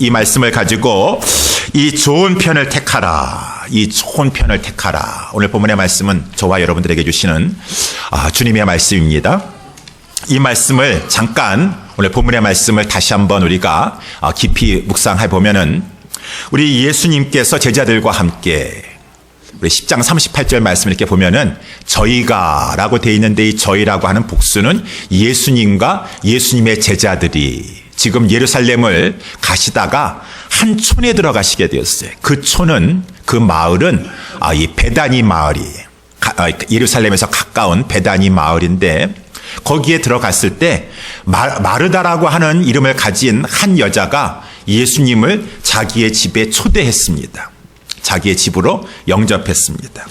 이 말씀을 가지고 이 좋은 편을 택하라. 이 좋은 편을 택하라. 오늘 본문의 말씀은 저와 여러분들에게 주시는 주님의 말씀입니다. 이 말씀을 잠깐 오늘 본문의 말씀을 다시 한번 우리가 깊이 묵상해 보면은 우리 예수님께서 제자들과 함께 우리 10장 38절 말씀을 이렇게 보면은 저희가 라고 되어 있는데 이 저희라고 하는 복수는 예수님과 예수님의 제자들이 지금 예루살렘을 가시다가 한 촌에 들어가시게 되었어요. 그 촌은 그 마을은 이 베다니 마을이 예루살렘에서 가까운 베다니 마을인데 거기에 들어갔을 때 마르다라고 하는 이름을 가진 한 여자가 예수님을 자기의 집에 초대했습니다. 자기의 집으로 영접했습니다.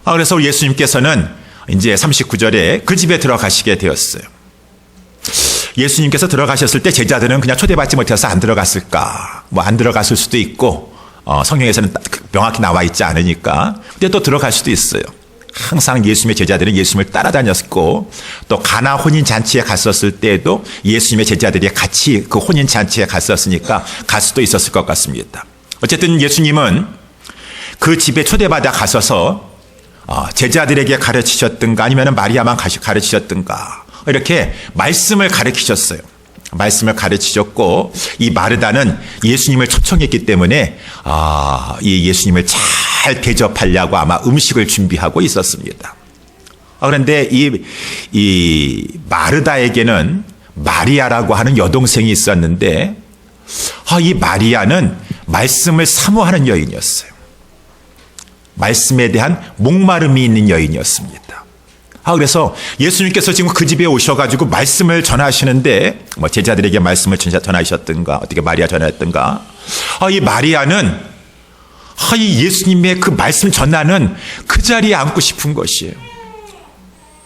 그래서 예수님께서는 이제 39절에 그 집에 들어가시게 되었어요. 예수님께서 들어가셨을 때 제자들은 그냥 초대받지 못해서 안 들어갔을까? 안 들어갔을 수도 있고, 성경에서는 명확히 나와 있지 않으니까. 근데 또 들어갈 수도 있어요. 항상 예수님의 제자들은 예수님을 따라다녔고, 또 가나 혼인잔치에 갔었을 때에도 예수님의 제자들이 같이 그 혼인잔치에 갔었으니까 갈 수도 있었을 것 같습니다. 어쨌든 예수님은 그 집에 초대받아 가셔서 제자들에게 가르치셨든가 아니면 마리아만 가르치셨든가 이렇게 말씀을 가르치셨어요. 말씀을 가르치셨고 이 마르다는 예수님을 초청했기 때문에 이 예수님을 잘 대접하려고 아마 음식을 준비하고 있었습니다. 그런데 이 마르다에게는 마리아라고 하는 여동생이 있었는데 이 마리아는 말씀을 사모하는 여인이었어요. 말씀에 대한 목마름이 있는 여인이었습니다. 그래서 예수님께서 지금 그 집에 오셔가지고 말씀을 전하시는데 제자들에게 말씀을 전하셨든가 어떻게 마리아 전하였든가 이 마리아는 이 예수님의 그 말씀 전하는 그 자리에 앉고 싶은 것이에요.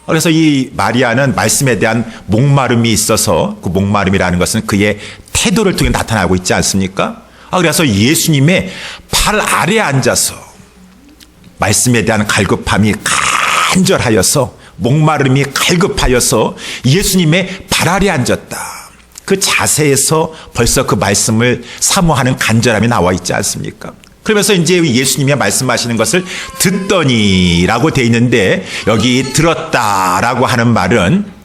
그래서 이 마리아는 말씀에 대한 목마름이 있어서 그 목마름이라는 것은 그의 태도를 통해 나타나고 있지 않습니까? 그래서 예수님의 발 아래에 앉아서 말씀에 대한 갈급함이 간절하여서 목마름이 갈급하여서 예수님의 발 아래에 앉았다. 그 자세에서 벌써 그 말씀을 사모하는 간절함이 나와 있지 않습니까? 그러면서 이제 예수님이 말씀하시는 것을 듣더니라고 돼 있는데 여기 들었다라고 하는 말은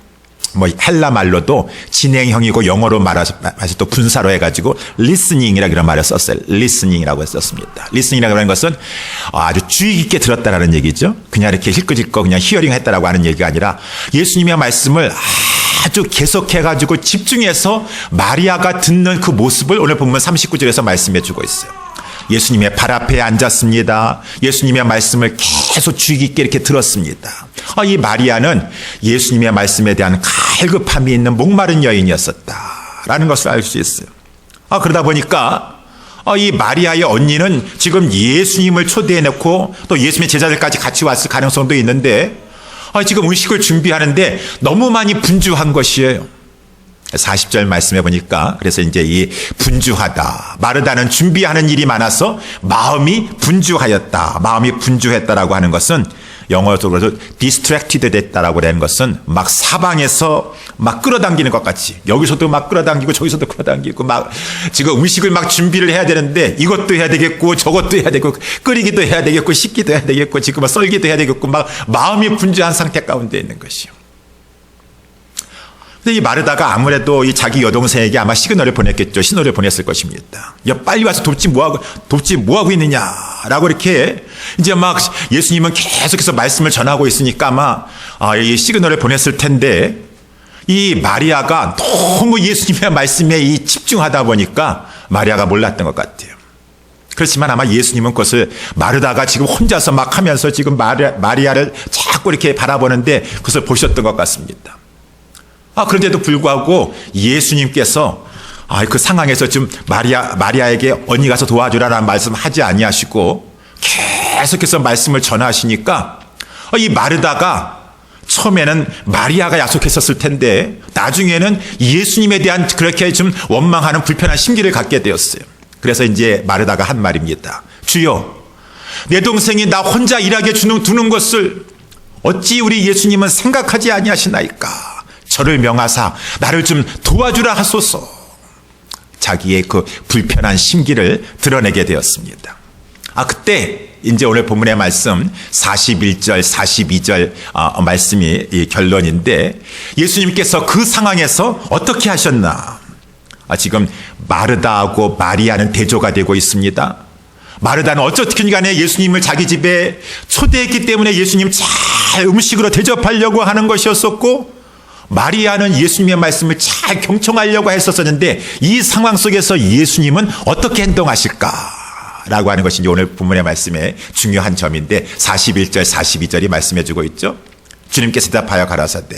헬라 말로도 진행형이고 영어로 말해서 또 분사로 해가지고 listening이라고 이런 말을 썼어요. listening이라고 썼습니다. listening이라고 하는 것은 아주 주의 깊게 들었다라는 얘기죠. 그냥 이렇게 힐끗힐끗 그냥 히어링 했다라고 하는 얘기가 아니라 예수님의 말씀을 아주 계속해가지고 집중해서 마리아가 듣는 그 모습을 오늘 보면 39절에서 말씀해 주고 있어요. 예수님의 발 앞에 앉았습니다. 예수님의 말씀을 계속 주의 깊게 이렇게 들었습니다. 이 마리아는 예수님의 말씀에 대한 갈급함이 있는 목마른 여인이었었다라는 것을 알 수 있어요. 그러다 보니까 이 마리아의 언니는 지금 예수님을 초대해놓고 또 예수님의 제자들까지 같이 왔을 가능성도 있는데 지금 음식을 준비하는데 너무 많이 분주한 것이에요. 40절 말씀해 보니까 그래서 이제 이 분주하다. 마르다는 준비하는 일이 많아서 마음이 분주하였다. 마음이 분주했다라고 하는 것은 영어적으로도 distracted 됐다라고 하는 것은 막 사방에서 막 끌어당기는 것 같이 여기서도 막 끌어당기고 저기서도 끌어당기고 막 지금 음식을 막 준비를 해야 되는데 이것도 해야 되겠고 저것도 해야 되고 끓이기도 해야 되겠고 씻기도 해야 되겠고 지금 막 썰기도 해야 되겠고 막 마음이 분주한 상태 가운데 있는 것이요. 근데 이 마르다가 아무래도 이 자기 여동생에게 아마 시그널을 보냈겠죠. 신호를 보냈을 것입니다. 야, 빨리 와서 돕지 뭐하고 있느냐라고 이렇게 이제 막 예수님은 계속해서 말씀을 전하고 있으니까 아마 이 시그널을 보냈을 텐데 이 마리아가 너무 예수님의 말씀에 이 집중하다 보니까 마리아가 몰랐던 것 같아요. 그렇지만 아마 예수님은 그것을 마르다가 지금 혼자서 막 하면서 지금 마리아를 자꾸 이렇게 바라보는데 그것을 보셨던 것 같습니다. 그런데도 불구하고 예수님께서 그 상황에서 좀 마리아에게 언니 가서 도와주라라는 말씀 하지 아니하시고 계속해서 말씀을 전하시니까 이 마르다가 처음에는 마리아가 약속했었을 텐데 나중에는 예수님에 대한 그렇게 좀 원망하는 불편한 심기를 갖게 되었어요. 그래서 이제 마르다가 한 말입니다. 주여, 내 동생이 나 혼자 일하게 두는 것을 어찌 우리 예수님은 생각하지 아니하시나이까? 저를 명하사 나를 좀 도와주라 하소서. 자기의 그 불편한 심기를 드러내게 되었습니다. 그때 이제 오늘 본문의 말씀 41절, 42절 말씀이 이 결론인데 예수님께서 그 상황에서 어떻게 하셨나? 지금 마르다하고 마리아는 대조가 되고 있습니다. 마르다는 어쨌든 간에 예수님을 자기 집에 초대했기 때문에 예수님 잘 음식으로 대접하려고 하는 것이었었고, 마리아는 예수님의 말씀을 잘 경청하려고 했었는데 이 상황 속에서 예수님은 어떻게 행동하실까라고 하는 것이 오늘 본문의 말씀의 중요한 점인데 41절 42절이 말씀해 주고 있죠. 주님께서 대답하여 가라사대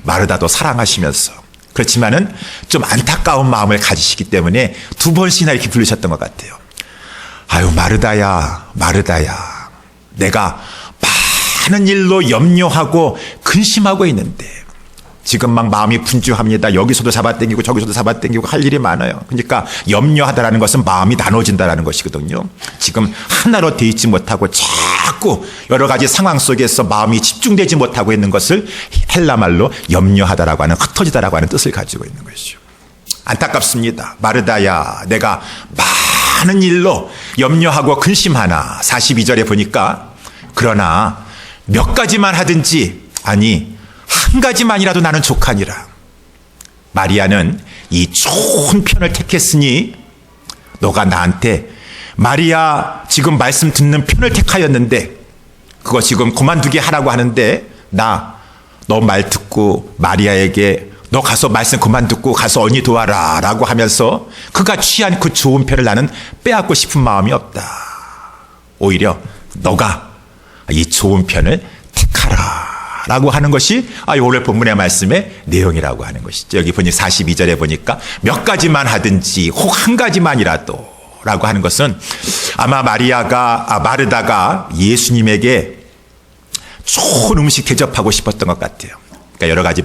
마르다도 사랑하시면서 그렇지만은 좀 안타까운 마음을 가지시기 때문에 두 번씩이나 이렇게 부르셨던 것 같아요. 아유 마르다야 마르다야, 내가 많은 일로 염려하고 근심하고 있는데 지금 막 마음이 분주합니다. 여기서도 잡아당기고 저기서도 잡아당기고 할 일이 많아요. 그러니까 염려하다라는 것은 마음이 나눠진다라는 것이거든요. 지금 하나로 돼 있지 못하고 자꾸 여러 가지 상황 속에서 마음이 집중되지 못하고 있는 것을 헬라말로 염려하다라고 하는, 흩어지다라고 하는 뜻을 가지고 있는 것이죠. 안타깝습니다. 마르다야, 내가 많은 일로 염려하고 근심하나. 42절에 보니까 그러나 몇 가지만 하든지, 아니 한 가지만이라도 나는 족하니라. 마리아는 이 좋은 편을 택했으니 너가 나한테 마리아 지금 말씀 듣는 편을 택하였는데 그거 지금 그만두게 하라고 하는데 너 말 듣고 마리아에게 너 가서 말씀 그만 듣고 가서 언니 도와라 라고 하면서 그가 취한 그 좋은 편을 나는 빼앗고 싶은 마음이 없다. 오히려 너가 이 좋은 편을 택하라 라고 하는 것이 오늘 본문의 말씀의 내용이라고 하는 것이죠. 여기 보니 42절에 보니까 몇 가지만 하든지 혹 한 가지만이라도 라고 하는 것은 아마 마르다가 예수님에게 좋은 음식 대접하고 싶었던 것 같아요. 그러니까 여러 가지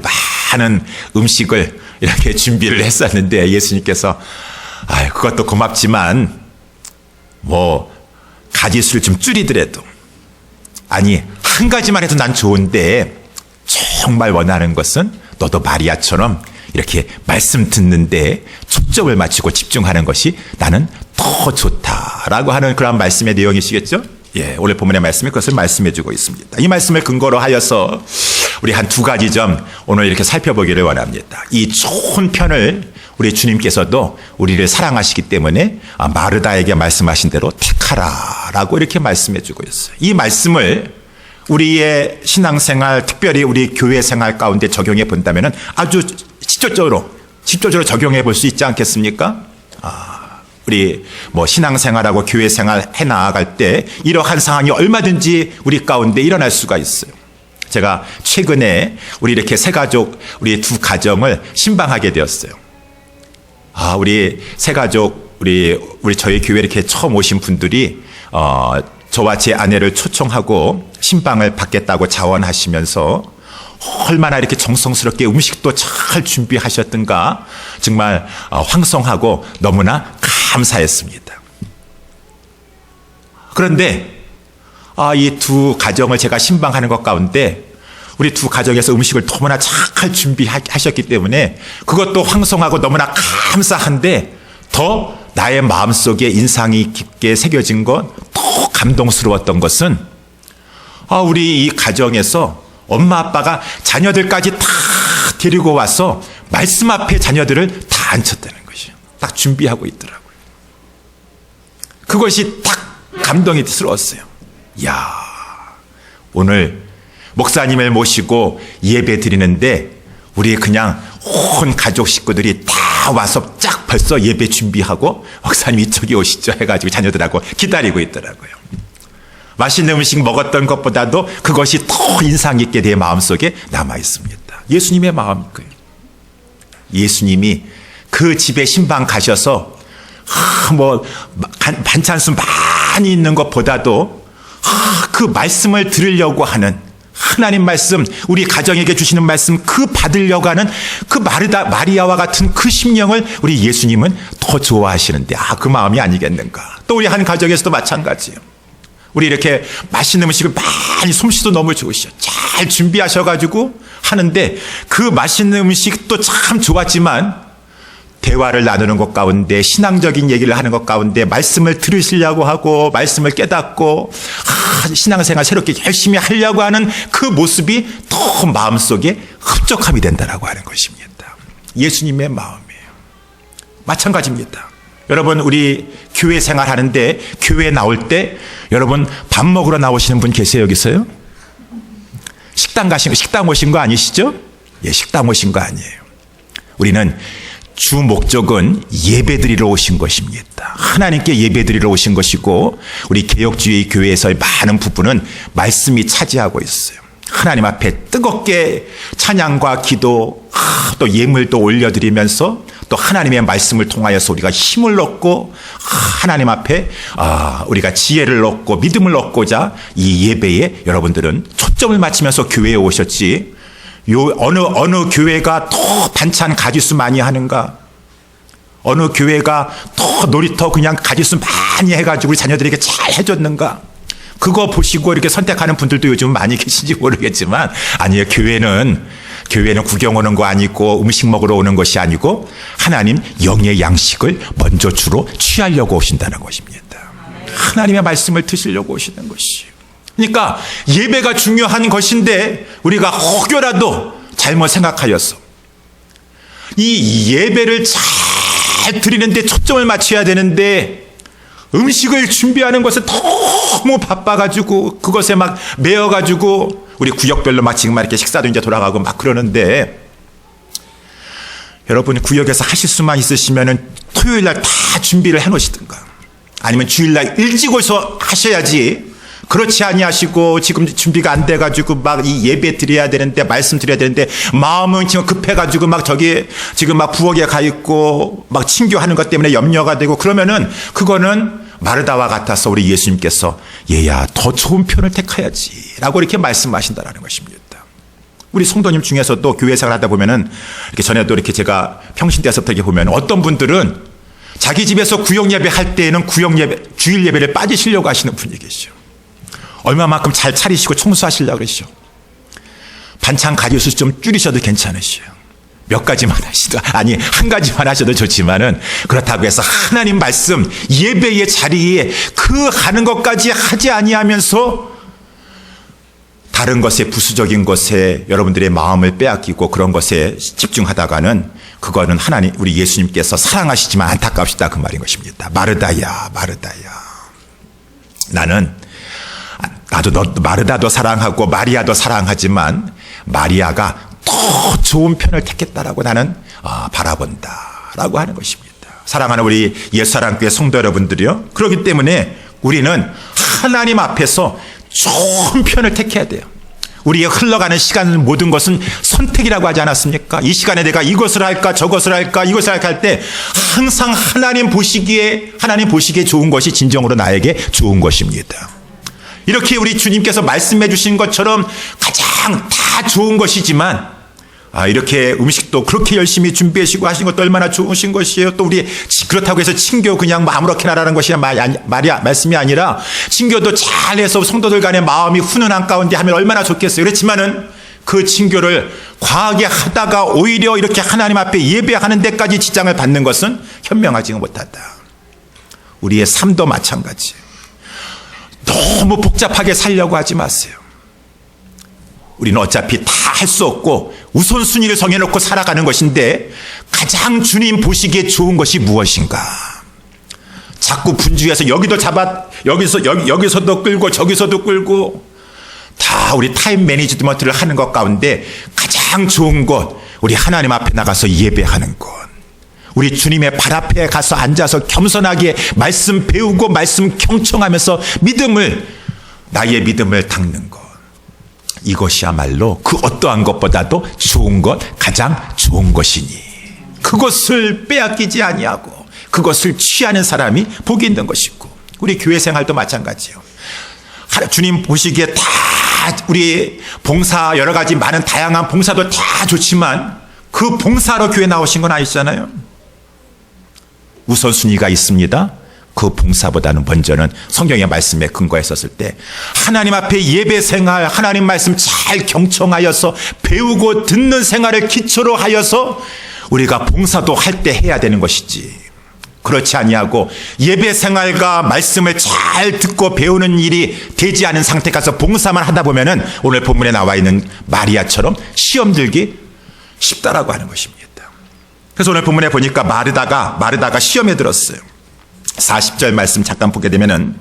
많은 음식을 이렇게 준비를 했었는데 예수님께서 그것도 고맙지만 가지수를 좀 줄이더라도, 아니 한 가지만 해도 난 좋은데 정말 원하는 것은 너도 마리아처럼 이렇게 말씀 듣는데 초점을 맞추고 집중하는 것이 나는 더 좋다라고 하는 그런 말씀의 내용이시겠죠? 예, 오늘 본문의 말씀이 그것을 말씀해 주고 있습니다. 이 말씀을 근거로 하여서 우리 한 두 가지 점 오늘 이렇게 살펴보기를 원합니다. 이 좋은 편을 우리 주님께서도 우리를 사랑하시기 때문에 마르다에게 말씀하신 대로 택하라라고 이렇게 말씀해 주고 있어요. 이 말씀을 우리의 신앙생활, 특별히 우리 교회 생활 가운데 적용해 본다면 아주 직접적으로 적용해 볼 수 있지 않겠습니까? 우리 신앙생활하고 교회 생활 해 나아갈 때 이러한 상황이 얼마든지 우리 가운데 일어날 수가 있어요. 제가 최근에 우리 이렇게 세 가족, 우리 두 가정을 신방하게 되었어요. 우리 세 가족, 우리 저희 교회 이렇게 처음 오신 분들이 저와 제 아내를 초청하고 신방을 받겠다고 자원하시면서 얼마나 이렇게 정성스럽게 음식도 잘 준비하셨던가 정말 황송하고 너무나 감사했습니다. 그런데 이 두 가정을 제가 신방하는 것 가운데 우리 두 가정에서 음식을 너무나 잘 준비하셨기 때문에 그것도 황송하고 너무나 감사한데 더 나의 마음속에 인상이 깊게 새겨진 것, 더 감동스러웠던 것은 우리 이 가정에서 엄마 아빠가 자녀들까지 다 데리고 와서 말씀 앞에 자녀들을 다 앉혔다는 것이에요. 딱 준비하고 있더라고요. 그것이 딱 감동스러웠어요. 이야, 오늘 목사님을 모시고 예배 드리는데 우리 그냥 온 가족 식구들이 다 와서 쫙 벌써 예배 준비하고 목사님 이쪽에 오시죠 해가지고 자녀들하고 기다리고 있더라고요. 맛있는 음식 먹었던 것보다도 그것이 더 인상 깊게 내 마음속에 남아 있습니다. 예수님의 마음인 거예요. 예수님이 그 집에 신방 가셔서 반찬수 많이 있는 것보다도 그 말씀을 들으려고 하는 하나님 말씀, 우리 가정에게 주시는 말씀 그 받으려고 하는 그 마리아와 같은 그 심령을 우리 예수님은 더 좋아하시는데 그 마음이 아니겠는가. 또 우리 한 가정에서도 마찬가지예요. 우리 이렇게 맛있는 음식을 많이 솜씨도 너무 좋으시죠. 잘 준비하셔가지고 하는데 그 맛있는 음식도 참 좋았지만 대화를 나누는 것 가운데 신앙적인 얘기를 하는 것 가운데 말씀을 들으시려고 하고 말씀을 깨닫고 신앙생활 새롭게 열심히 하려고 하는 그 모습이 더 마음속에 흡족함이 된다라고 하는 것입니다. 예수님의 마음이에요. 마찬가지입니다. 여러분 우리 교회 생활하는데 교회에 나올 때 여러분 밥 먹으러 나오시는 분 계세요? 여기서요? 식당 오신 거 아니시죠? 예, 식당 오신 거 아니에요. 우리는 주 목적은 예배드리러 오신 것입니다. 하나님께 예배드리러 오신 것이고 우리 개혁주의 교회에서의 많은 부분은 말씀이 차지하고 있어요. 하나님 앞에 뜨겁게 찬양과 기도 또 예물도 올려드리면서 또 하나님의 말씀을 통하여서 우리가 힘을 얻고 하나님 앞에 우리가 지혜를 얻고 믿음을 얻고자 이 예배에 여러분들은 초점을 맞추면서 교회에 오셨지 어느 교회가 더 반찬 가짓수 많이 하는가, 어느 교회가 더 놀이터 그냥 가짓수 많이 해가지고 우리 자녀들에게 잘 해줬는가, 그거 보시고 이렇게 선택하는 분들도 요즘 많이 계신지 모르겠지만 아니에요. 교회는 구경 오는 거 아니고 음식 먹으러 오는 것이 아니고 하나님 영의 양식을 먼저 주로 취하려고 오신다는 것입니다. 하나님의 말씀을 드시려고 오시는 것이에요. 그러니까 예배가 중요한 것인데 우리가 혹여라도 잘못 생각하여서 이 예배를 잘 드리는데 초점을 맞춰야 되는데 음식을 준비하는 것에 너무 바빠가지고 그것에 막 매여가지고 우리 구역별로 막 지금 막 이렇게 식사도 이제 돌아가고 막 그러는데 여러분 구역에서 하실 수만 있으시면은 토요일날 다 준비를 해놓으시든가 아니면 주일날 일찍 오셔서 하셔야지. 그렇지 아니하시고 지금 준비가 안 돼가지고 막 이 예배 드려야 되는데 말씀 드려야 되는데 마음은 지금 급해가지고 막 저기 지금 막 부엌에 가 있고 막 친교하는 것 때문에 염려가 되고 그러면은 그거는 마르다와 같아서 우리 예수님께서 얘야 더 좋은 편을 택해야지 라고 이렇게 말씀하신다라는 것입니다. 우리 성도님 중에서도 교회 생활 하다 보면은 이렇게 전에도 이렇게 제가 평신 때서부터 이렇게 보면 어떤 분들은 자기 집에서 구역 예배 할 때에는 구역 예배 주일 예배를 빠지시려고 하시는 분이 계시죠. 얼마만큼 잘 차리시고 청소하시려고 그러시죠. 반찬 가짓수 좀 줄이셔도 괜찮으시죠. 몇 가지만 하시도 아니 한 가지만 하셔도 좋지만은 그렇다고 해서 하나님 말씀 예배의 자리에 그 하는 것까지 하지 아니하면서 다른 것에 부수적인 것에 여러분들의 마음을 빼앗기고 그런 것에 집중하다가는 그거는 하나님 우리 예수님께서 사랑하시지만 안타깝시다 그 말인 것입니다. 마르다야 나도 마르다도 사랑하고 마리아도 사랑하지만 마리아가 더 좋은 편을 택했다라고 나는 바라본다라고 하는 것입니다. 사랑하는 우리 옛사랑교회 성도 여러분들이요. 그렇기 때문에 우리는 하나님 앞에서 좋은 편을 택해야 돼요. 우리의 흘러가는 시간 모든 것은 선택이라고 하지 않았습니까? 이 시간에 내가 이것을 할까 저것을 할까 이것을 할까 할 때 항상 하나님 보시기에 좋은 것이 진정으로 나에게 좋은 것입니다. 이렇게 우리 주님께서 말씀해 주신 것처럼 가장 다 좋은 것이지만 이렇게 음식도 그렇게 열심히 준비하시고 하신 것도 얼마나 좋으신 것이에요. 또 우리 그렇다고 해서 친교 그냥 아무렇게나 하라는 것이 말씀이 아니라 친교도 잘해서 성도들 간의 마음이 훈훈한 가운데 하면 얼마나 좋겠어요. 그렇지만은 그 친교를 과하게 하다가 오히려 이렇게 하나님 앞에 예배하는 데까지 지장을 받는 것은 현명하지 못하다. 우리의 삶도 마찬가지예요. 너무 복잡하게 살려고 하지 마세요. 우리는 어차피 다 할 수 없고 우선순위를 정해놓고 살아가는 것인데 가장 주님 보시기에 좋은 것이 무엇인가? 자꾸 분주해서 여기서도 끌고 저기서도 끌고 다 우리 타임 매니지먼트를 하는 것 가운데 가장 좋은 것 우리 하나님 앞에 나가서 예배하는 것, 우리 주님의 발 앞에 가서 앉아서 겸손하게 말씀 배우고 말씀 경청하면서 나의 믿음을 닦는 것, 이것이야말로 그 어떠한 것보다도 좋은 것, 가장 좋은 것이니 그것을 빼앗기지 아니하고 그것을 취하는 사람이 복이 있는 것이고, 우리 교회 생활도 마찬가지예요. 주님 보시기에 다 우리 봉사 여러 가지 많은 다양한 봉사도 다 좋지만 그 봉사로 교회 나오신 건 아니잖아요. 우선순위가 있습니다. 그 봉사보다는 먼저는 성경의 말씀에 근거했었을 때 하나님 앞에 예배 생활, 하나님 말씀 잘 경청하여서 배우고 듣는 생활을 기초로 하여서 우리가 봉사도 할 때 해야 되는 것이지, 그렇지 아니하고 예배 생활과 말씀을 잘 듣고 배우는 일이 되지 않은 상태 가서 봉사만 하다 보면은 오늘 본문에 나와 있는 마리아처럼 시험 들기 쉽다라고 하는 것입니다. 그래서 오늘 본문에 보니까 마르다가 시험에 들었어요. 40절 말씀 잠깐 보게 되면은,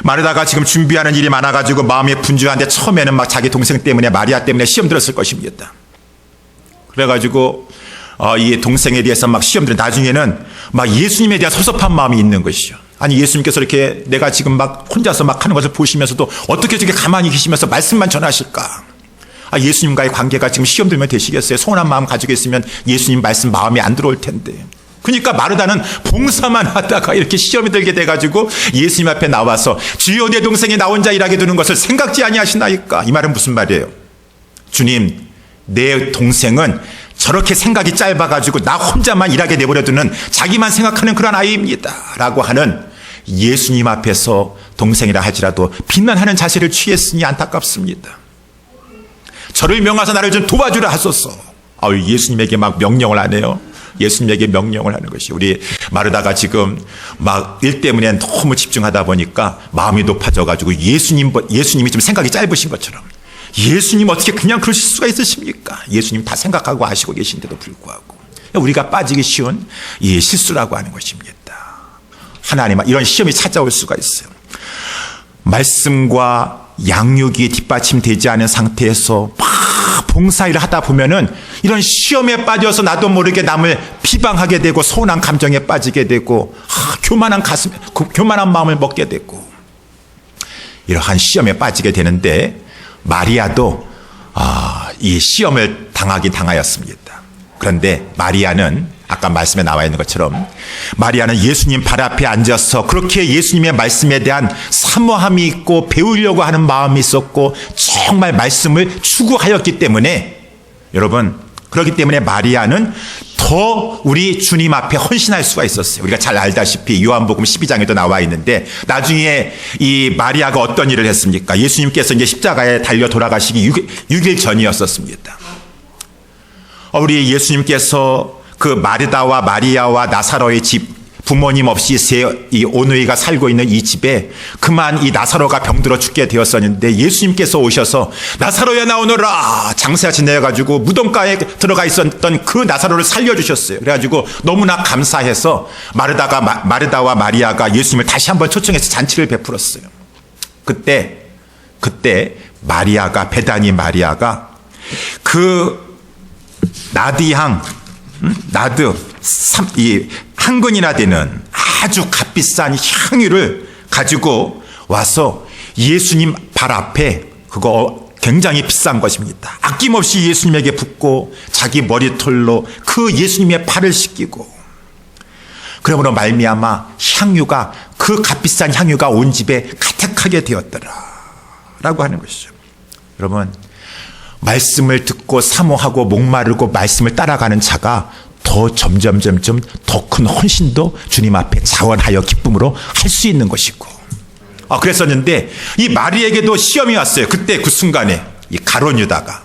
마르다가 지금 준비하는 일이 많아가지고 마음이 분주한데 처음에는 막 자기 동생 때문에, 마리아 때문에 시험 들었을 것입니다. 그래가지고 이 동생에 대해서 막 시험 들어, 나중에는 막 예수님에 대한 섭섭한 마음이 있는 것이죠. 아니, 예수님께서 이렇게 내가 지금 막 혼자서 막 하는 것을 보시면서도 어떻게 저렇게 가만히 계시면서 말씀만 전하실까? 예수님과의 관계가 지금 시험 들면 되시겠어요? 서운한 마음 가지고 있으면 예수님 말씀 마음에 안 들어올 텐데. 그러니까 마르다는 봉사만 하다가 이렇게 시험이 들게 돼가지고 예수님 앞에 나와서 주여 내 동생이 나 혼자 일하게 두는 것을 생각지 아니하시나이까? 이 말은 무슨 말이에요? 주님, 내 동생은 저렇게 생각이 짧아가지고 나 혼자만 일하게 내버려두는, 자기만 생각하는 그런 아이입니다 라고 하는 예수님 앞에서 동생이라 할지라도 비난하는 자세를 취했으니 안타깝습니다. 저를 명하사 나를 좀 도와주라 하소서. 예수님에게 막 명령을 하네요. 예수님에게 명령을 하는 것이, 우리 마르다가 지금 막 일 때문에 너무 집중하다 보니까 마음이 높아져가지고 예수님이 좀 생각이 짧으신 것처럼, 예수님 어떻게 그냥 그러실 수가 있으십니까? 예수님 다 생각하고 아시고 계신데도 불구하고 우리가 빠지기 쉬운 이 실수라고 하는 것입니다. 하나님, 이런 시험이 찾아올 수가 있어요. 말씀과 양육이 뒷받침되지 않은 상태에서 막 봉사일을 하다 보면은 이런 시험에 빠져서 나도 모르게 남을 비방하게 되고 서운한 감정에 빠지게 되고 교만한 마음을 먹게 되고 이러한 시험에 빠지게 되는데, 마리아도 이 시험을 당하긴 당하였습니다. 그런데 마리아는 아까 말씀에 나와 있는 것처럼, 마리아는 예수님 발 앞에 앉아서 그렇게 예수님의 말씀에 대한 사모함이 있고 배우려고 하는 마음이 있었고 정말 말씀을 추구하였기 때문에, 여러분, 그렇기 때문에 마리아는 더 우리 주님 앞에 헌신할 수가 있었어요. 우리가 잘 알다시피 요한복음 12장에도 나와 있는데, 나중에 이 마리아가 어떤 일을 했습니까? 예수님께서 이제 십자가에 달려 돌아가시기 6일 전이었었습니다. 우리 예수님께서 그 마르다와 마리아와 나사로의 집, 부모님 없이 이 오누이가 살고 있는 이 집에 그만 이 나사로가 병들어 죽게 되었었는데, 예수님께서 오셔서 나사로야 나오너라 장사 지내가지고 무덤가에 들어가 있었던 그 나사로를 살려주셨어요. 그래가지고 너무나 감사해서 마르다와 마리아가 예수님을 다시 한번 초청해서 잔치를 베풀었어요. 그때 베다니 마리아가 그 이 한 근이나 되는 아주 값비싼 향유를 가지고 와서 예수님 발 앞에, 그거 굉장히 비싼 것입니다, 아낌없이 예수님에게 붓고 자기 머리털로 그 예수님의 발을 씻기고, 그러므로 말미암아 향유가, 그 값비싼 향유가 온 집에 가득하게 되었더라 라고 하는 것이죠. 여러분, 말씀을 듣고 사모하고 목마르고 말씀을 따라가는 자가 더 점점 더 큰 헌신도 주님 앞에 자원하여 기쁨으로 할 수 있는 것이고, 그랬었는데 이 마리에게도 시험이 왔어요. 그때 그 순간에 이 가룟 유다가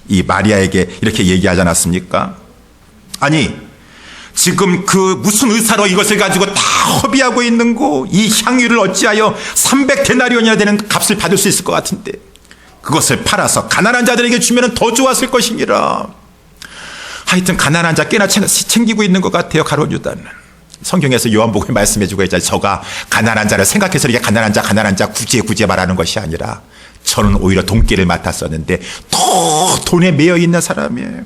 이 마리아에게 이렇게 얘기하지 않았습니까? 아니, 지금 그 무슨 의사로 이것을 가지고 다 허비하고 있는고, 이 향유를 어찌하여 300데나리온이나 되는 값을 받을 수 있을 것 같은데 그것을 팔아서 가난한 자들에게 주면 더 좋았을 것이니라. 하여튼 가난한 자 꽤나 챙기고 있는 것 같아요, 가룟 유다는. 성경에서 요한복음에 말씀해주고 있잖아요. 저가 가난한 자를 생각해서 이렇게 가난한 자 구제 말하는 것이 아니라, 저는 오히려 돈기를 맡았었는데 더 돈에 매여 있는 사람이에요.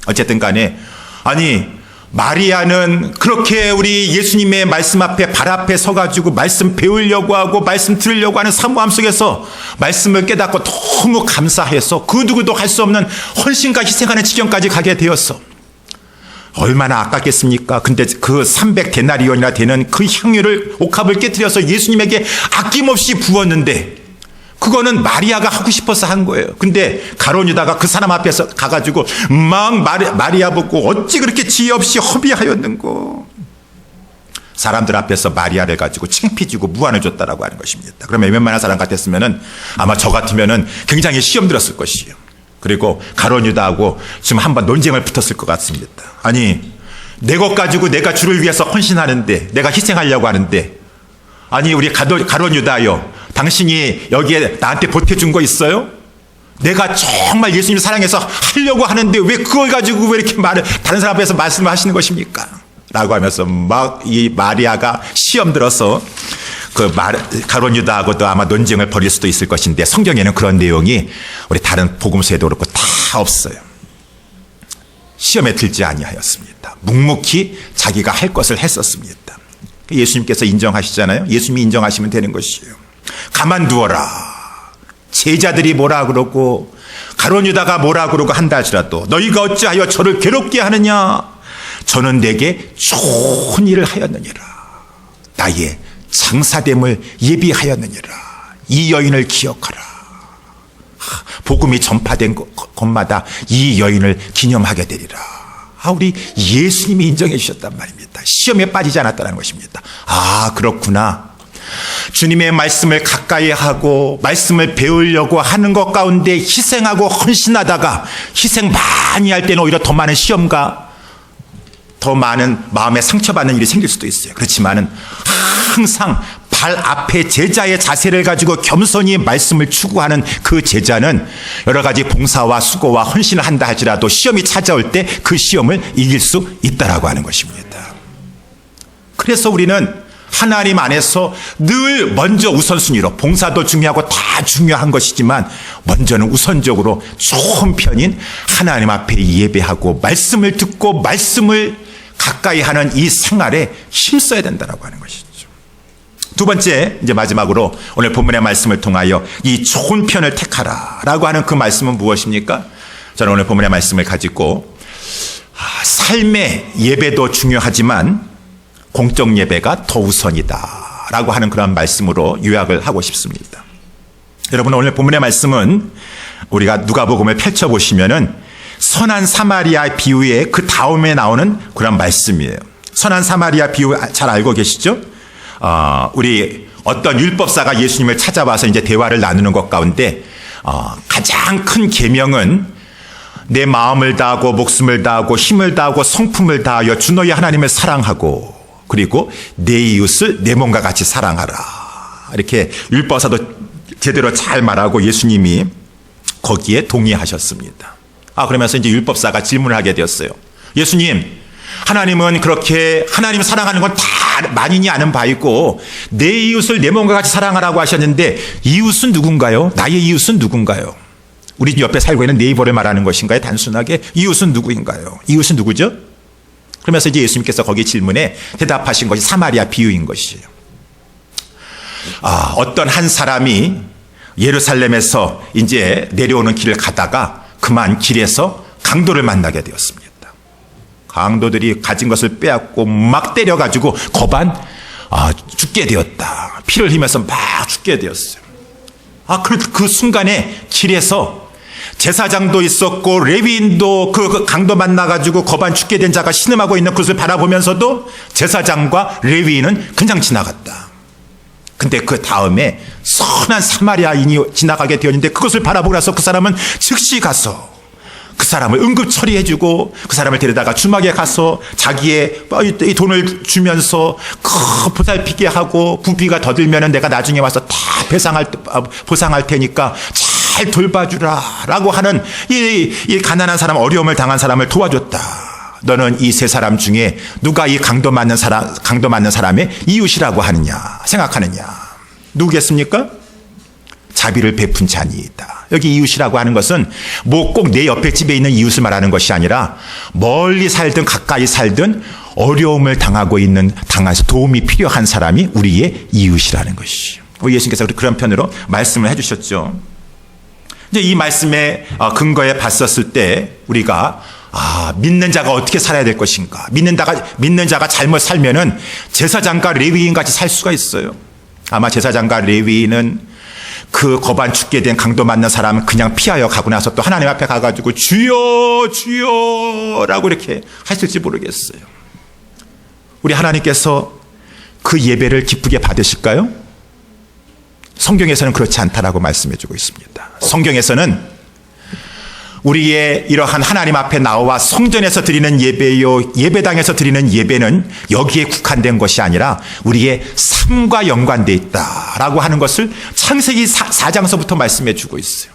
어쨌든 간에, 아니, 마리아는 그렇게 우리 예수님의 말씀 앞에, 발 앞에 서가지고 말씀 배우려고 하고 말씀 들으려고 하는 사모함 속에서 말씀을 깨닫고 너무 감사해서 그 누구도 할 수 없는 헌신과 희생하는 지경까지 가게 되었어. 얼마나 아깝겠습니까? 근데 그 300데나리온이나 되는 그 향유를, 옥합을 깨뜨려서 예수님에게 아낌없이 부었는데, 그거는 마리아가 하고 싶어서 한 거예요. 근데 가룟 유다가 그 사람 앞에서 가가지고 막 마리아 보고 어찌 그렇게 지혜 없이 허비하였는고, 사람들 앞에서 마리아를 가지고 창피지고 무안을 줬다라고 하는 것입니다. 그러면 웬만한 사람 같았으면은, 아마 저 같으면은 굉장히 시험 들었을 것이에요. 그리고 가룟 유다하고 지금 한번 논쟁을 붙었을 것 같습니다. 아니, 내 것 가지고 내가 주를 위해서 헌신하는데, 내가 희생하려고 하는데, 아니 우리 가룟 유다요, 당신이 여기에 나한테 보태준 거 있어요? 내가 정말 예수님을 사랑해서 하려고 하는데 왜 그걸 가지고 왜 이렇게 다른 사람 앞에서 말씀을 하시는 것입니까? 라고 하면서 막 이 마리아가 시험 들어서 가룟 유다하고도 아마 논쟁을 벌일 수도 있을 것인데, 성경에는 그런 내용이 우리 다른 복음서에도 그렇고 다 없어요. 시험에 들지 아니하였습니다. 묵묵히 자기가 할 것을 했었습니다. 예수님께서 인정하시잖아요. 예수님이 인정하시면 되는 것이에요. 가만두어라. 제자들이 뭐라 그러고 가룟 유다가 뭐라 그러고 한다 할지라도 너희가 어찌하여 저를 괴롭게 하느냐? 저는 내게 좋은 일을 하였느니라. 나의 장사됨을 예비하였느니라. 이 여인을 기억하라. 복음이 전파된 곳마다 이 여인을 기념하게 되리라. 우리 예수님이 인정해 주셨단 말입니다. 시험에 빠지지 않았다는 것입니다. 그렇구나. 주님의 말씀을 가까이 하고 말씀을 배우려고 하는 것 가운데 희생하고 헌신하다가 희생 많이 할 때는 오히려 더 많은 시험과 더 많은 마음에 상처받는 일이 생길 수도 있어요. 그렇지만은 항상 발 앞에 제자의 자세를 가지고 겸손히 말씀을 추구하는 그 제자는 여러 가지 봉사와 수고와 헌신을 한다 할지라도 시험이 찾아올 때 그 시험을 이길 수 있다라고 하는 것입니다. 그래서 우리는 하나님 안에서 늘 먼저 우선순위로, 봉사도 중요하고 다 중요한 것이지만 먼저는 우선적으로 좋은 편인 하나님 앞에 예배하고 말씀을 듣고 말씀을 가까이 하는 이 생활에 힘써야 된다라고 하는 것이죠. 두 번째, 이제 마지막으로 오늘 본문의 말씀을 통하여 이 좋은 편을 택하라 라고 하는 그 말씀은 무엇입니까? 저는 오늘 본문의 말씀을 가지고 삶의 예배도 중요하지만 공적 예배가 더 우선이다 라고 하는 그런 말씀으로 요약을 하고 싶습니다. 여러분, 오늘 본문의 말씀은 우리가 누가복음을 펼쳐보시면은 선한 사마리아 비유의 그 다음에 나오는 그런 말씀이에요. 선한 사마리아 비유 잘 알고 계시죠? 우리 어떤 율법사가 예수님을 찾아와서 이제 대화를 나누는 것 가운데 가장 큰 계명은 내 마음을 다하고 목숨을 다하고 힘을 다하고 성품을 다하여 주 너희 하나님을 사랑하고 그리고 내 이웃을 내 몸과 같이 사랑하라. 이렇게 율법사도 제대로 잘 말하고 예수님이 거기에 동의하셨습니다. 그러면서 이제 율법사가 질문을 하게 되었어요. 예수님, 하나님은 그렇게 하나님 사랑하는 건 다 만인이 아는 바이고 내 이웃을 내 몸과 같이 사랑하라고 하셨는데 이웃은 누군가요? 나의 이웃은 누군가요? 우리 옆에 살고 있는 네이버를 말하는 것인가요? 단순하게 이웃은 누구인가요? 이웃은 누구죠? 그러면서 이제 예수님께서 거기 질문에 대답하신 것이 사마리아 비유인 것이에요. 어떤 한 사람이 예루살렘에서 이제 내려오는 길을 가다가 그만 길에서 강도를 만나게 되었습니다. 강도들이 가진 것을 빼앗고 막 때려가지고 거반 죽게 되었다. 피를 흘리면서 막 죽게 되었어요. 그 순간에 길에서 제사장도 있었고 레위인도 그 강도 만나가지고 거반 죽게 된 자가 신음하고 있는 그것을 바라보면서도 제사장과 레위인은 그냥 지나갔다. 근데 그 다음에 선한 사마리아인이 지나가게 되었는데 그것을 바라보고 나서 그 사람은 즉시 가서 그 사람을 응급 처리해주고 그 사람을 데려다가 주막에 가서 자기의 돈을 주면서 보살피게 하고 부피가 더 들면은 내가 나중에 와서 다 보상할 테니까 잘 돌봐주라 라고 하는 이 가난한 사람, 어려움을 당한 사람을 도와줬다. 너는 이 세 사람 중에 누가 이 강도 맞는 사람의 이웃이라고 하느냐 생각하느냐? 누구겠습니까? 자비를 베푼 자니이다. 여기 이웃이라고 하는 것은 뭐 꼭 내 옆에 집에 있는 이웃을 말하는 것이 아니라 멀리 살든 가까이 살든 어려움을 당해서 도움이 필요한 사람이 우리의 이웃이라는 것이죠. 예수님께서 그런 편으로 말씀을 해주셨죠. 이제 이 말씀의 근거에 봤었을 때 우리가 믿는 자가 어떻게 살아야 될 것인가? 믿는 자가 잘못 살면은 제사장과 레위인 같이 살 수가 있어요. 아마 제사장과 레위인은 그 거반 죽게 된 강도 맞는 사람은 그냥 피하여 가고 나서 또 하나님 앞에 가가지고 주여 주여 라고 이렇게 하실지 모르겠어요. 우리 하나님께서 그 예배를 기쁘게 받으실까요? 성경에서는 그렇지 않다라고 말씀해주고 있습니다. 성경에서는 우리의 이러한 하나님 앞에 나와 성전에서 드리는 예배요, 예배당에서 드리는 예배는 여기에 국한된 것이 아니라 우리의 삶과 연관되어 있다라고 하는 것을 창세기 4장서부터 말씀해 주고 있어요.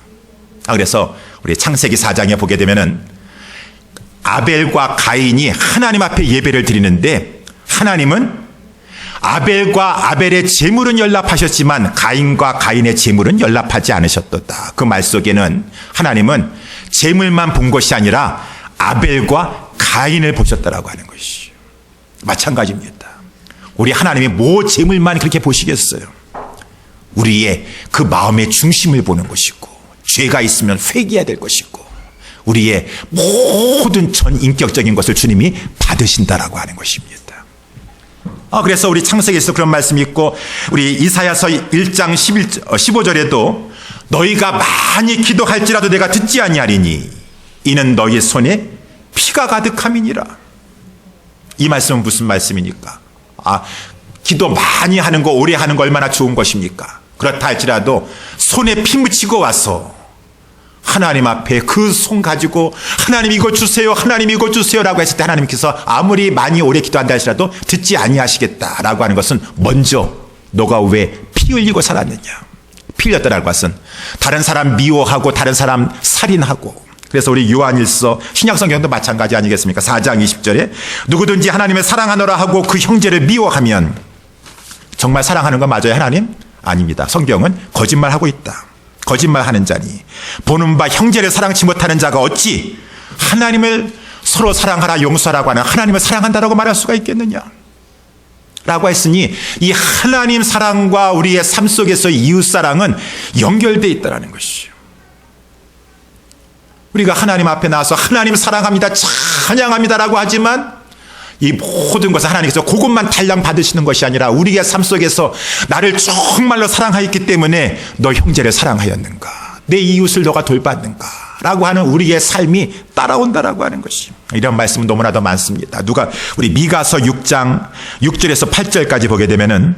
그래서 우리 창세기 4장에 보게 되면은 아벨과 가인이 하나님 앞에 예배를 드리는데 하나님은 아벨과 아벨의 제물은 연락하셨지만 가인과 가인의 제물은 연락하지 않으셨도다. 그 말 속에는 하나님은 제물만 본 것이 아니라 아벨과 가인을 보셨다라고 하는 것이죠. 마찬가지입니다. 우리 하나님이 뭐 제물만 그렇게 보시겠어요? 우리의 그 마음의 중심을 보는 것이고 죄가 있으면 회개해야 될 것이고 우리의 모든 전 인격적인 것을 주님이 받으신다라고 하는 것입니다. 그래서 우리 창세기에서 그런 말씀이 있고 우리 이사야서 1장 15절에도 너희가 많이 기도할지라도 내가 듣지 아니하리니 이는 너희 손에 피가 가득함이니라. 이 말씀은 무슨 말씀입니까? 기도 많이 하는 거 오래 하는 거 얼마나 좋은 것입니까? 그렇다 할지라도 손에 피 묻히고 와서 하나님 앞에 그 손 가지고 하나님 이거 주세요, 하나님 이거 주세요라고 했을 때 하나님께서 아무리 많이 오래 기도한다 할지라도 듣지 아니하시겠다라고 하는 것은 먼저 너가 왜 피 흘리고 살았느냐. 피 흘렸다라는 것은 다른 사람 미워하고 다른 사람 살인하고. 그래서 우리 요한일서 신약성경도 마찬가지 아니겠습니까? 4장 20절에 누구든지 하나님을 사랑하노라 하고 그 형제를 미워하면 정말 사랑하는 거 맞아요 하나님? 아닙니다. 성경은 거짓말하고 있다. 거짓말하는 자니 보는 바 형제를 사랑치 못하는 자가 어찌 하나님을 서로 사랑하라 용서하라고 하는 하나님을 사랑한다라고 말할 수가 있겠느냐 라고 했으니 이 하나님 사랑과 우리의 삶 속에서 이웃 사랑은 연결되어 있다는 것이죠. 우리가 하나님 앞에 나와서 하나님 사랑합니다 찬양합니다라고 하지만 이 모든 것을 하나님께서 그것만 달랑 받으시는 것이 아니라 우리의 삶 속에서 나를 정말로 사랑하였기 때문에 너 형제를 사랑하였는가, 내 이웃을 너가 돌봤는가 라고 하는 우리의 삶이 따라온다라고 하는 것이, 이런 말씀은 너무나도 많습니다. 우리 미가서 6장 6절에서 8절까지 보게 되면은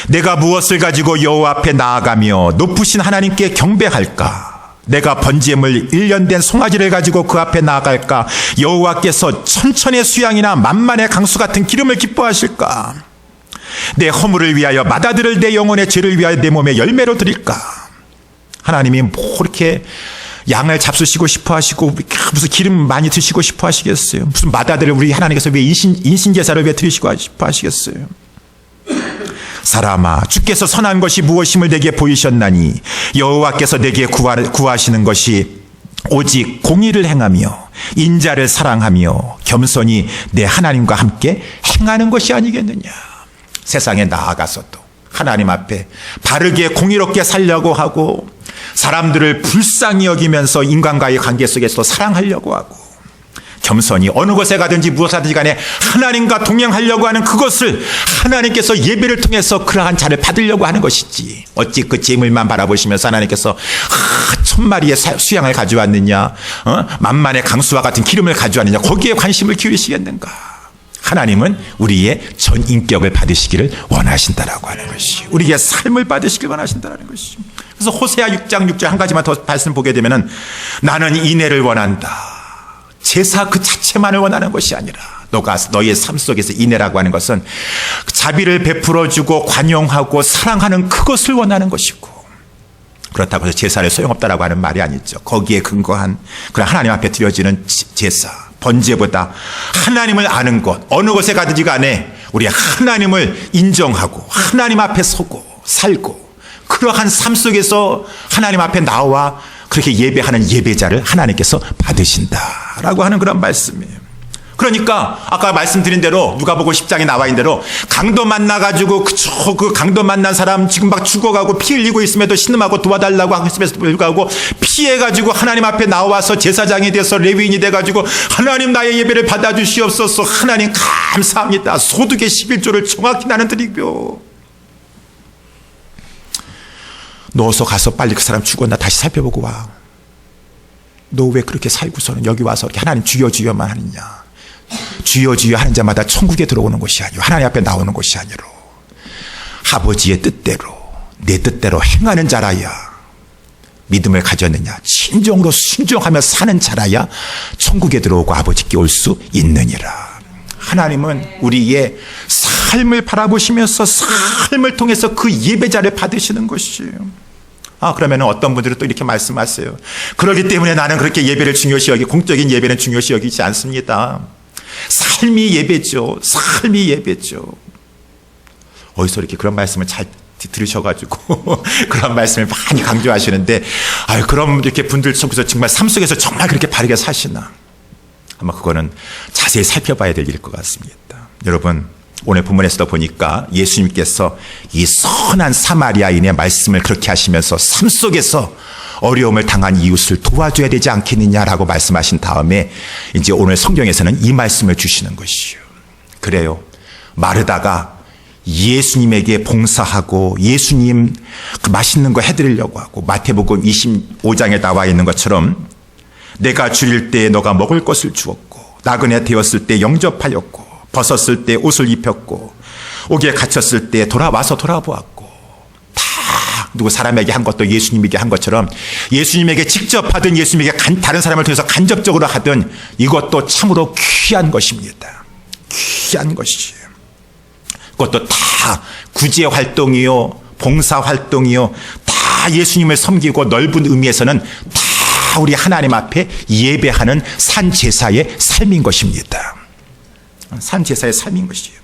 내가 무엇을 가지고 여호와 앞에 나아가며 높으신 하나님께 경배할까? 내가 번제물 1년 된 송아지를 가지고 그 앞에 나아갈까? 여호와께서 천천의 수양이나 만만의 강수 같은 기름을 기뻐하실까? 내 허물을 위하여 맏아들을 내 영혼의 죄를 위하여 내 몸에 열매로 드릴까? 하나님이 뭐 이렇게 양을 잡수시고 싶어 하시고 무슨 기름 많이 드시고 싶어 하시겠어요? 무슨 맏아들을 우리 하나님께서 왜 인신제사를 왜 드리시고 싶어 하시겠어요? 사람아, 주께서 선한 것이 무엇임을 내게 보이셨나니 여호와께서 내게 구하시는 것이 오직 공의를 행하며 인자를 사랑하며 겸손히 내 하나님과 함께 행하는 것이 아니겠느냐. 세상에 나아가서도 하나님 앞에 바르게 공의롭게 살려고 하고 사람들을 불쌍히 여기면서 인간과의 관계 속에서 사랑하려고 하고 겸손히 어느 곳에 가든지 무엇을 하든지 간에 하나님과 동행하려고 하는 그것을 하나님께서 예배를 통해서 그러한 자를 받으려고 하는 것이지, 어찌 그 재물만 바라보시면서 하나님께서 1000마리의 수양을 가져왔느냐, 만만의 강수와 같은 기름을 가져왔느냐, 거기에 관심을 기울이시겠는가. 하나님은 우리의 전 인격을 받으시기를 원하신다라고 하는 것이, 우리의 삶을 받으시기를 원하신다라는 것이. 그래서 호세아 6장 6절 한 가지만 더 말씀 보게 되면은 나는 인애를 원한다. 제사 그 자체만을 원하는 것이 아니라 너의 삶 속에서 인애라고 하는 것은 자비를 베풀어주고 관용하고 사랑하는 그것을 원하는 것이고, 그렇다고 해서 제사를 소용없다라고 하는 말이 아니죠. 거기에 근거한 그런 하나님 앞에 드려지는 제사, 번제보다 하나님을 아는 것, 어느 곳에 가든지 간에 우리 하나님을 인정하고 하나님 앞에 서고 살고 그러한 삶 속에서 하나님 앞에 나와 그렇게 예배하는 예배자를 하나님께서 받으신다라고 하는 그런 말씀이에요. 그러니까 아까 말씀드린 대로 누가복음 10장에 나와 있는 대로 강도 만나가지고 그 강도 만난 사람 지금 막 죽어가고 피 흘리고 있음에도 신음하고 도와달라고 했음에도 불구하고 피해가지고 하나님 앞에 나와서 제사장이 돼서 레위인이 돼가지고 하나님 나의 예배를 받아주시옵소서, 하나님 감사합니다, 소득의 11조를 정확히 나는 드리고, 넣어서 가서 빨리 그 사람 죽었나 다시 살펴보고 와. 너 왜 그렇게 살고서는 여기 와서 이렇게 하나님 주여 주여만 하느냐. 주여 주여 하는 자마다 천국에 들어오는 것이 아니고 하나님 앞에 나오는 것이 아니로 아버지의 뜻대로 내 뜻대로 행하는 자라야 믿음을 가졌느냐? 진정으로 순종하며 사는 자라야 천국에 들어오고 아버지께 올 수 있느니라. 하나님은 우리의 삶을 바라보시면서 삶을 통해서 그 예배자를 받으시는 것이에요. 그러면 어떤 분들은 또 이렇게 말씀하세요. 그렇기 때문에 나는 그렇게 예배를 중요시 여기, 공적인 예배는 중요시 여기지 않습니다. 삶이 예배죠. 삶이 예배죠. 어디서 이렇게 그런 말씀을 잘 들으셔가지고 그런 말씀을 많이 강조하시는데, 그럼 이렇게 분들 속에서 정말 삶 속에서 정말 그렇게 바르게 사시나? 아마 그거는 자세히 살펴봐야 될 일일 것 같습니다. 여러분, 오늘 본문에서도 보니까 예수님께서 이 선한 사마리아인의 말씀을 그렇게 하시면서 삶 속에서 어려움을 당한 이웃을 도와줘야 되지 않겠느냐라고 말씀하신 다음에 이제 오늘 성경에서는 이 말씀을 주시는 것이요. 그래요. 마르다가 예수님에게 봉사하고 예수님 그 맛있는 거 해드리려고 하고, 마태복음 25장에 나와 있는 것처럼 내가 줄일 때 너가 먹을 것을 주었고, 나그네 되었을 때 영접하였고, 벗었을 때 옷을 입혔고, 옥에 갇혔을 때 돌아와서 돌아보았고, 다 누구 사람에게 한 것도 예수님에게 한 것처럼 예수님에게 직접 하든 예수님에게 다른 사람을 통해서 간접적으로 하든 이것도 참으로 귀한 것입니다. 귀한 것이에요. 그것도 다 구제 활동이요, 봉사 활동이요, 다 예수님을 섬기고 넓은 의미에서는 다 우리 하나님 앞에 예배하는 산제사의 삶인 것입니다. 산제사의 삶인 것이에요.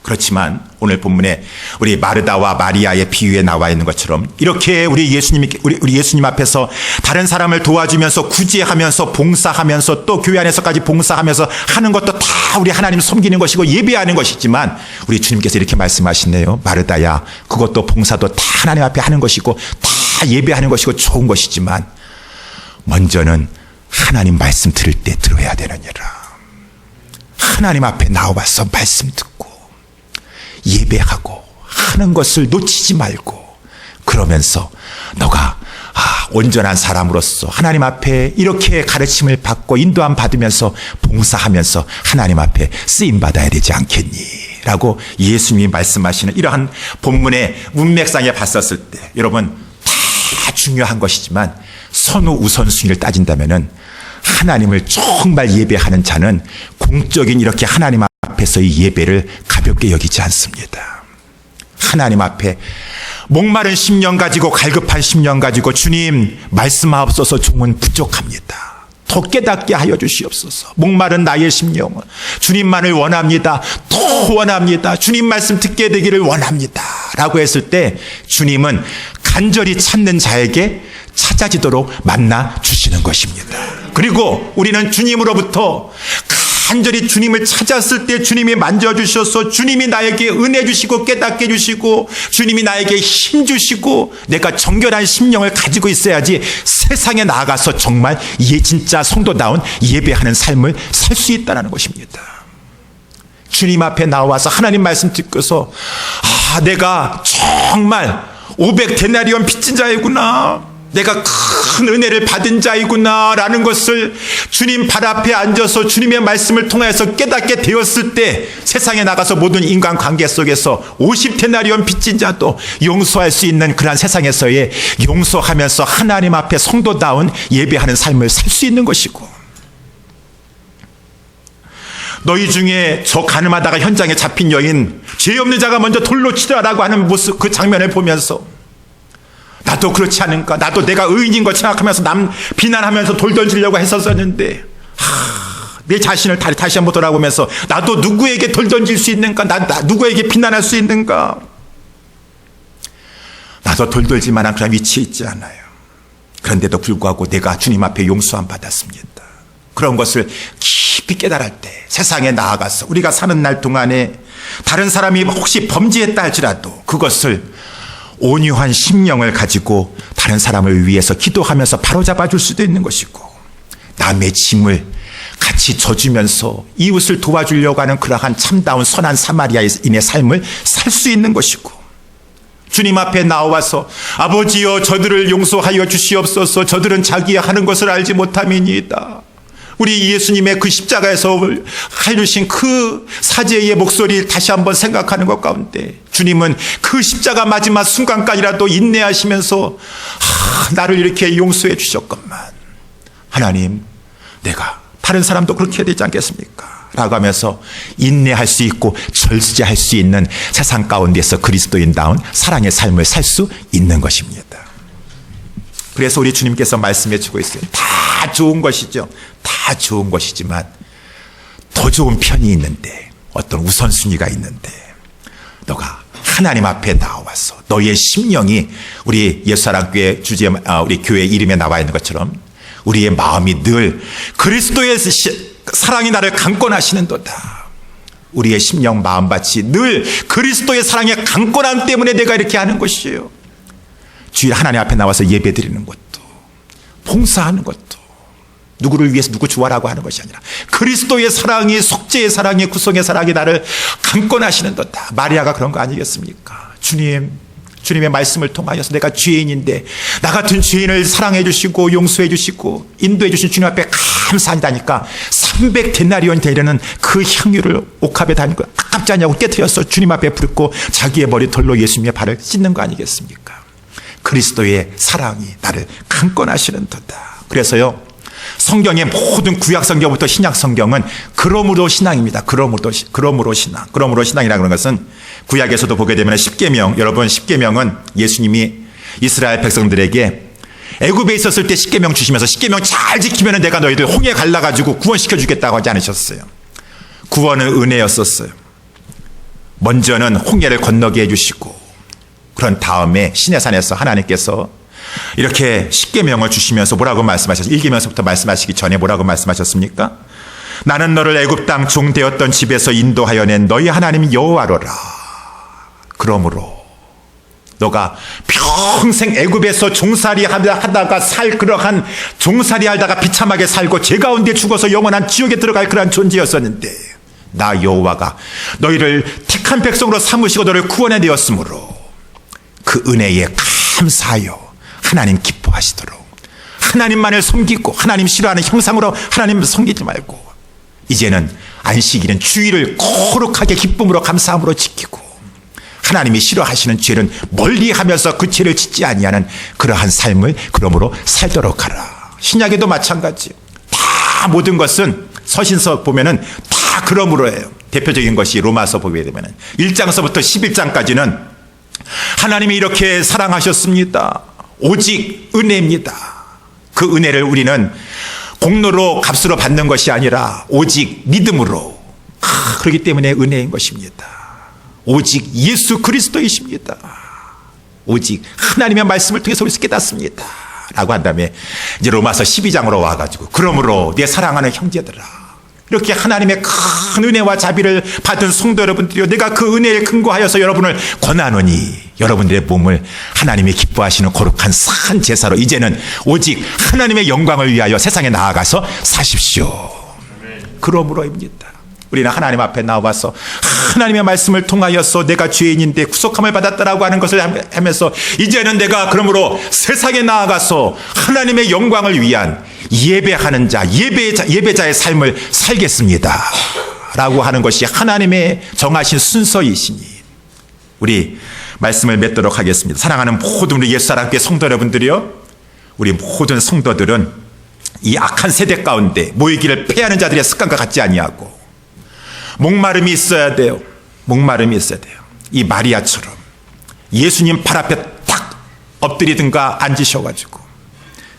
그렇지만 오늘 본문에 우리 마르다와 마리아의 비유에 나와 있는 것처럼 이렇게 우리 예수님 앞에서 다른 사람을 도와주면서 구제하면서 봉사하면서 또 교회 안에서까지 봉사하면서 하는 것도 다 우리 하나님 섬기는 것이고 예배하는 것이지만, 우리 주님께서 이렇게 말씀하시네요. 마르다야, 그것도 봉사도 다 하나님 앞에 하는 것이고 다 예배하는 것이고 좋은 것이지만 먼저는 하나님 말씀 들을 때 들어야 되느니라. 하나님 앞에 나와서 말씀 듣고 예배하고 하는 것을 놓치지 말고, 그러면서 너가 온전한 사람으로서 하나님 앞에 이렇게 가르침을 받고 인도함 받으면서 봉사하면서 하나님 앞에 쓰임 받아야 되지 않겠니? 라고 예수님이 말씀하시는 이러한 본문의 문맥상에 봤었을 때, 여러분, 다 중요한 것이지만 선후 우선순위를 따진다면은 하나님을 정말 예배하는 자는 공적인 이렇게 하나님 앞에서의 예배를 가볍게 여기지 않습니다. 하나님 앞에 목마른 심령 가지고, 갈급한 심령 가지고, 주님 말씀하옵소서, 종은 부족합니다. 더 깨닫게 하여 주시옵소서. 목마른 나의 심령은 주님만을 원합니다. 더 원합니다. 주님 말씀 듣게 되기를 원합니다. 라고 했을 때 주님은 간절히 찾는 자에게 찾아지도록 만나 주시는 것입니다. 그리고 우리는 주님으로부터 간절히 주님을 찾았을 때 주님이 만져주셔서 주님이 나에게 은혜 주시고 깨닫게 해주시고 주님이 나에게 힘 주시고 내가 정결한 심령을 가지고 있어야지 세상에 나아가서 정말 진짜 성도다운 예배하는 삶을 살 수 있다는 것입니다. 주님 앞에 나와서 하나님 말씀 듣고서 내가 정말 500데나리온 빚진 자이구나, 내가 큰 은혜를 받은 자이구나 라는 것을 주님 발 앞에 앉아서 주님의 말씀을 통해서 깨닫게 되었을 때 세상에 나가서 모든 인간관계 속에서 50데나리온 빚진 자도 용서할 수 있는 그런 세상에서의 용서하면서 하나님 앞에 성도다운 예배하는 삶을 살 수 있는 것이고, 너희 중에 저 가늠하다가 현장에 잡힌 여인, 죄 없는 자가 먼저 돌로 치라라고 하는 모습, 그 장면을 보면서 나도 그렇지 않은가, 나도 내가 의인인 것 생각하면서 남 비난하면서 돌 던지려고 했었는데 내 자신을 다시 한번 돌아보면서 나도 누구에게 돌 던질 수 있는가, 나 누구에게 비난할 수 있는가, 나도 돌 던질 만한 그런 위치에 있지 않아요. 그런데도 불구하고 내가 주님 앞에 용서함 받았습니다. 그런 것을 깊이 깨달을 때 세상에 나아가서 우리가 사는 날 동안에 다른 사람이 혹시 범죄했다 할지라도 그것을 온유한 심령을 가지고 다른 사람을 위해서 기도하면서 바로잡아 줄 수도 있는 것이고, 남의 짐을 같이 져주면서 이웃을 도와주려고 하는 그러한 참다운 선한 사마리아인의 삶을 살 수 있는 것이고, 주님 앞에 나와서 아버지여 저들을 용서하여 주시옵소서, 저들은 자기의 하는 것을 알지 못함이니이다. 우리 예수님의 그 십자가에서 해주신 그 사제의 목소리를 다시 한번 생각하는 것 가운데 주님은 그 십자가 마지막 순간까지라도 인내하시면서 나를 이렇게 용서해 주셨건만 하나님, 내가 다른 사람도 그렇게 해야 되지 않겠습니까? 라고 하면서 인내할 수 있고 절제할 수 있는 세상 가운데서 그리스도인다운 사랑의 삶을 살 수 있는 것입니다. 그래서 우리 주님께서 말씀해 주고 있어요. 다 좋은 것이죠. 다 좋은 것이지만 더 좋은 편이 있는데, 어떤 우선순위가 있는데, 너가 하나님 앞에 나와서 너의 심령이 우리 예수사랑교회 주제, 우리 교회 이름에 나와 있는 것처럼 우리의 마음이 늘 그리스도의 사랑이 나를 강권하시는도다. 우리의 심령 마음밭이 늘 그리스도의 사랑의 강권함 때문에 내가 이렇게 하는 것이에요. 주일 하나님 앞에 나와서 예배 드리는 것도, 봉사하는 것도 누구를 위해서 누구 좋아라고 하는 것이 아니라 그리스도의 사랑이, 속죄의 사랑이, 구속의 사랑이 나를 강권하시는도다. 마리아가 그런 거 아니겠습니까? 주님의 말씀을 통하여서 내가 죄인인데 나 같은 죄인을 사랑해 주시고 용서해 주시고 인도해 주신 주님 앞에 감사한다니까 300데나리온이 되려는 그 향유를 옥합에 담고 아깝지 않냐고 깨뜨려서 주님 앞에 부르고 자기의 머리털로 예수님의 발을 씻는 거 아니겠습니까? 그리스도의 사랑이 나를 강권하시는도다. 그래서요, 성경의 모든 구약 성경부터 신약 성경은 그러므로 신앙입니다. 그러므로 신앙. 그러므로 신앙이라는 것은 구약에서도 보게 되면 십계명, 여러분 십계명은 예수님이 이스라엘 백성들에게 애굽에 있었을 때 십계명 주시면서 십계명 잘 지키면 내가 너희들 홍해 갈라가지고 구원시켜 주겠다고 하지 않으셨어요. 구원은 은혜였었어요. 먼저는 홍해를 건너게 해주시고 그런 다음에 시내산에서 하나님께서 이렇게 십계명을 주시면서 뭐라고 말씀하셨어요? 1계명서부터 말씀하시기 전에 뭐라고 말씀하셨습니까? 나는 너를 애굽 땅 종되었던 집에서 인도하여 낸 너희 하나님 여호와로라. 그러므로 너가 평생 애굽에서 종살이 하다가 그러한 종살이 하다가 비참하게 살고 죄 가운데 죽어서 영원한 지옥에 들어갈 그러한 존재였었는데 나 여호와가 너희를 택한 백성으로 삼으시고 너를 구원해 되었으므로 그 은혜에 감사하여 하나님 기뻐하시도록 하나님만을 섬기고 하나님 싫어하는 형상으로 하나님을 섬기지 말고 이제는 안식일은 주일을 거룩하게 기쁨으로 감사함으로 지키고 하나님이 싫어하시는 죄는 멀리하면서 그 죄를 짓지 아니하는 그러한 삶을 그러므로 살도록 하라. 신약에도 마찬가지. 다 모든 것은 서신서 보면은 다 그러므로예요. 대표적인 것이 로마서 보게 되면은 1장서부터 11장까지는 하나님이 이렇게 사랑하셨습니다. 오직 은혜입니다. 그 은혜를 우리는 공로로 값으로 받는 것이 아니라 오직 믿음으로, 그렇기 때문에 은혜인 것입니다. 오직 예수 그리스도이십니다. 오직 하나님의 말씀을 통해서 우리가 깨닫습니다 라고 한 다음에 이제 로마서 12장으로 와가지고 그러므로 내 사랑하는 형제들아, 이렇게 하나님의 큰 은혜와 자비를 받은 성도 여러분들이요, 내가 그 은혜에 근거하여서 여러분을 권하노니 여러분들의 몸을 하나님이 기뻐하시는 거룩한 산 제사로 이제는 오직 하나님의 영광을 위하여 세상에 나아가서 사십시오. 그러므로입니다. 우리는 하나님 앞에 나와서 하나님의 말씀을 통하여서 내가 죄인인데 구속함을 받았다라고 하는 것을 하면서 이제는 내가 그러므로 세상에 나아가서 하나님의 영광을 위한 예배하는 자, 예배자의 삶을 살겠습니다 라고 하는 것이 하나님의 정하신 순서이시니 우리 말씀을 맺도록 하겠습니다. 사랑하는 모든 우리 예수사랑교회 성도 여러분들이요, 우리 모든 성도들은 이 악한 세대 가운데 모이기를 패하는 자들의 습관과 같지 아니하고 목마름이 있어야 돼요. 목마름이 있어야 돼요. 이 마리아처럼 예수님 발 앞에 딱 엎드리든가 앉으셔가지고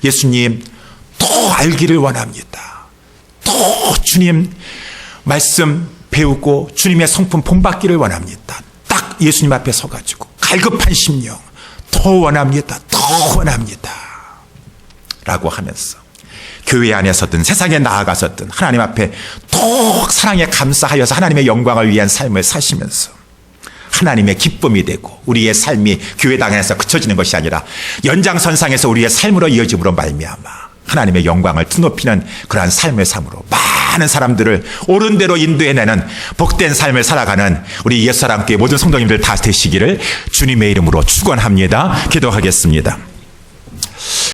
예수님 더 알기를 원합니다. 더 주님 말씀 배우고 주님의 성품 본받기를 원합니다. 딱 예수님 앞에 서가지고 갈급한 심령 더 원합니다. 더 원합니다 라고 하면서 교회 안에서든 세상에 나아가서든 하나님 앞에 더욱 사랑에 감사하여서 하나님의 영광을 위한 삶을 사시면서 하나님의 기쁨이 되고 우리의 삶이 교회당에서 그쳐지는 것이 아니라 연장선상에서 우리의 삶으로 이어짐으로 말미암아 하나님의 영광을 드높이는 그러한 삶의 삶으로 많은 사람들을 옳은 대로 인도해내는 복된 삶을 살아가는 우리 예수사랑교회 모든 성도님들 다 되시기를 주님의 이름으로 축원합니다. 기도하겠습니다.